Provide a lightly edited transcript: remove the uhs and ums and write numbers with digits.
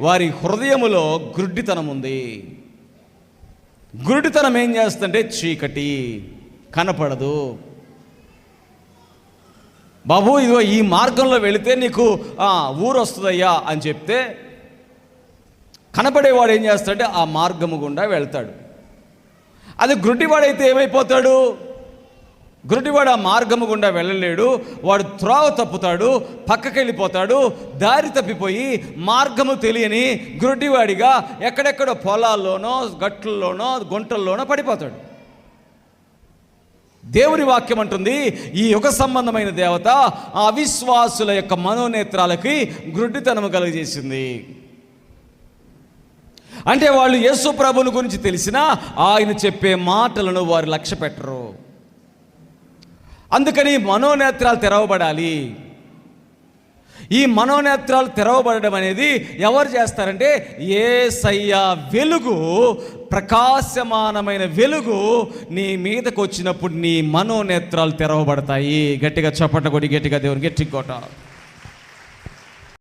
వారి హృదయములో గుడ్డితనం ఉంది. గుడ్డితనం ఏం చేస్తుందంటే చీకటి, కనపడదు. బాబు ఇదిగో ఈ మార్గంలో వెళితే నీకు ఊరు వస్తుందయ్యా అని చెప్తే కనపడేవాడు ఏం చేస్తాడంటే ఆ మార్గము గుండా వెళ్తాడు. అది గుడ్డివాడైతే ఏమైపోతాడు? గుడ్డివాడు ఆ మార్గము గుండా వెళ్ళలేడు. వాడు త్రోవ తప్పుతాడు, పక్కకి వెళ్ళిపోతాడు. దారి తప్పిపోయి మార్గము తెలియని గుడ్డివాడిగా ఎక్కడెక్కడో పొలాల్లోనో గట్లలోనో గుంటల్లోనో పడిపోతాడు. దేవుని వాక్యం అంటుంది, ఈ యుగ సంబంధమైన దేవత ఆ అవిశ్వాసుల యొక్క మనోనేత్రాలకి గుడ్డితనము కలుగజేసింది. అంటే వాళ్ళు యేసు ప్రభువుని గురించి తెలిసినా ఆయన చెప్పే మాటలను వారు లక్ష్య పెట్టరు. అందుకని మనోనేత్రాలు తెరవబడాలి. ఈ మనోనేత్రాలు తెరవబడడం అనేది ఎవరు చేస్తారంటే యేసయ్య వెలుగు, ప్రకాశమానమైన వెలుగు నీ మీదకు వచ్చినప్పుడు నీ మనోనేత్రాలు తెరవబడతాయి. గట్టిగా చప్పట కొడి, గట్టిగా దేవుని గట్టి కొట్ట.